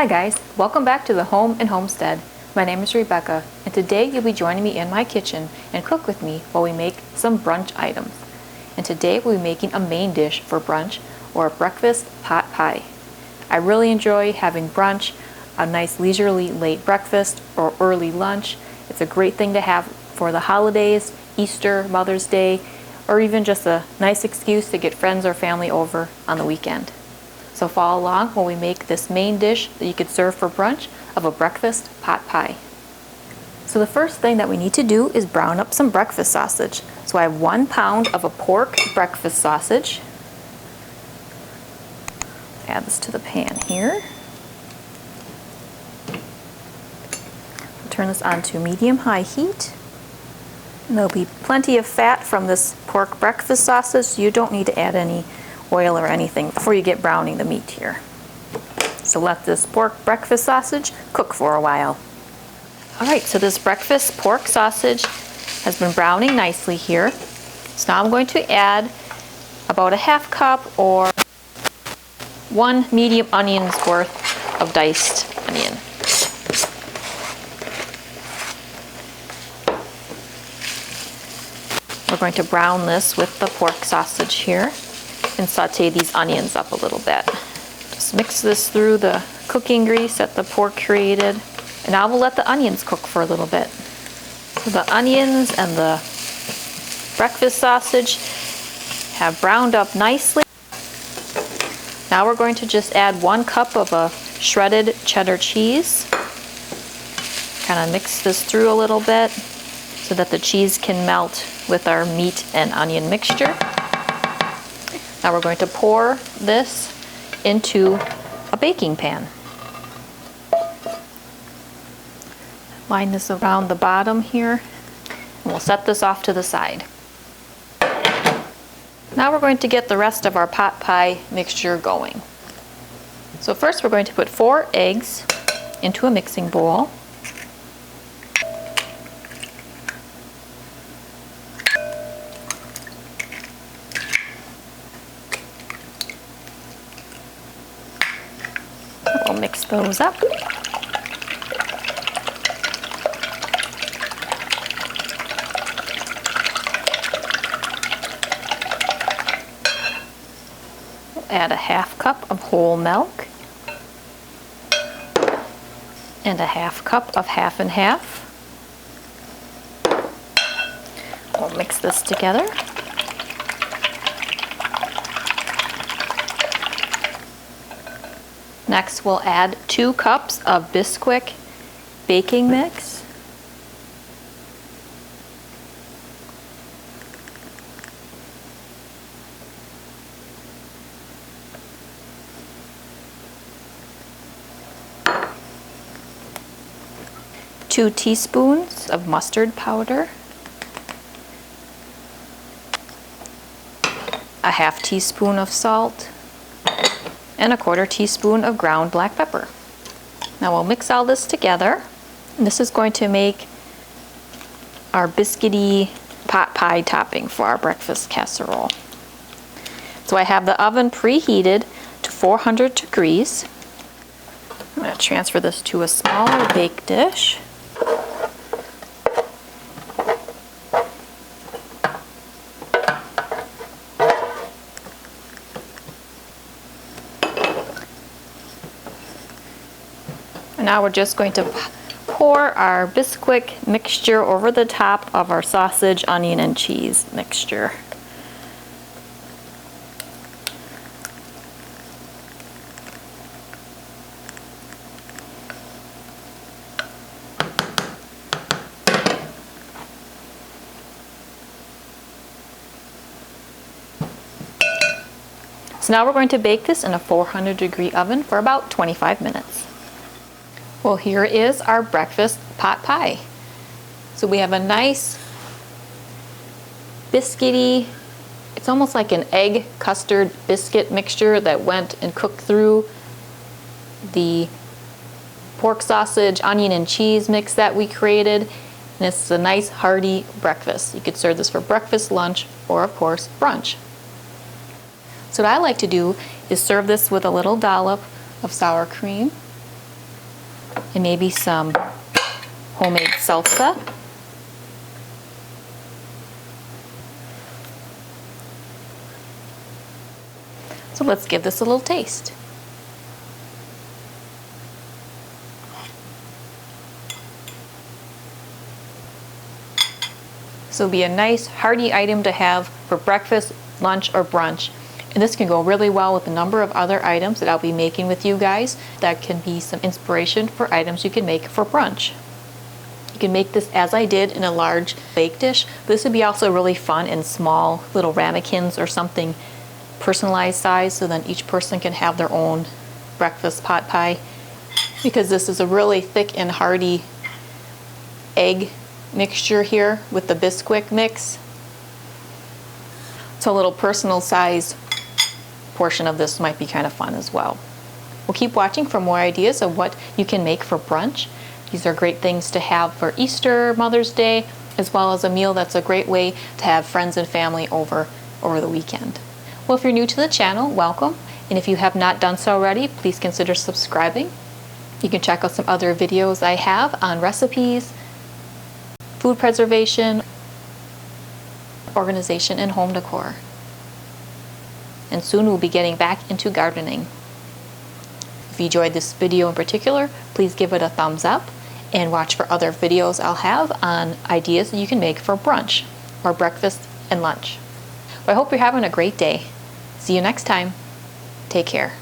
Hi guys, welcome back to the Home and Homestead. My name is Rebecca, and today you'll be joining me in my kitchen and cook with me while we make some brunch items. And today we'll be making a main dish for brunch, or a breakfast pot pie. I really enjoy having brunch, a nice leisurely late breakfast or early lunch. It's a great thing to have for the holidays, Easter, Mother's Day, or even just a nice excuse to get friends or family over on the weekend. So follow along while we make this main dish that you could serve for brunch of a breakfast pot pie. So the first thing that we need to do is brown up some breakfast sausage. So I have 1 pound of a pork breakfast sausage. Add this to the pan here. Turn this on to medium-high heat. And there'll be plenty of fat from this pork breakfast sausage, so you don't need to add any oil or anything before you get browning the meat here. So let this pork breakfast sausage cook for a while. Alright, so this breakfast pork sausage has been browning nicely here. So now I'm going to add about a half cup or 1 medium onion's worth of diced onion. We're going to brown this with the pork sausage here and saute these onions up a little bit. Just mix this through the cooking grease that the pork created, and now we'll let the onions cook for a little bit. So the onions and the breakfast sausage have browned up nicely. Now we're going to just add 1 cup of a shredded cheddar cheese. Kind of mix this through a little bit so that the cheese can melt with our meat and onion mixture. Now we're going to pour this into a baking pan. Line this around the bottom here, and we'll set this off to the side. Now we're going to get the rest of our pot pie mixture going. So first we're going to put 4 eggs into a mixing bowl. We'll mix those up. We'll add a half cup of whole milk and a half cup of half and half. We'll mix this together. Next, we'll add 2 cups of Bisquick baking mix. Two teaspoons of mustard powder. A half teaspoon of salt. And a 1/4 teaspoon of ground black pepper. Now we'll mix all this together. And this is going to make our biscuity pot pie topping for our breakfast casserole. So I have the oven preheated to 400 degrees. I'm going to transfer this to a smaller bake dish. Now we're just going to pour our Bisquick mixture over the top of our sausage, onion, and cheese mixture. So now we're going to bake this in a 400-degree oven for about 25 minutes. Well, here is our breakfast pot pie. So we have a nice biscuity, it's almost like an egg custard biscuit mixture that went and cooked through the pork sausage, onion, and cheese mix that we created. And it's a nice hearty breakfast. You could serve this for breakfast, lunch, or of course, brunch. So what I like to do is serve this with a little dollop of sour cream and maybe some homemade salsa. So let's give this a little taste. So it'll be a nice hearty item to have for breakfast, lunch, or brunch. And this can go really well with a number of other items that I'll be making with you guys. That can be some inspiration for items you can make for brunch. You can make this as I did in a large bake dish. This would be also really fun in small little ramekins or something personalized size, so then each person can have their own breakfast pot pie. Because this is a really thick and hearty egg mixture here with the Bisquick mix. So a little personal size portion of this might be kind of fun as well. We'll keep watching for more ideas of what you can make for brunch. These are great things to have for Easter, Mother's Day, as well as a meal that's a great way to have friends and family over the weekend. Well, if you're new to the channel, welcome. And if you have not done so already, please consider subscribing. You can check out some other videos I have on recipes, food preservation, organization, and home decor. And soon we'll be getting back into gardening. If you enjoyed this video in particular, please give it a thumbs up and watch for other videos I'll have on ideas that you can make for brunch or breakfast and lunch. Well, I hope you're having a great day. See you next time. Take care.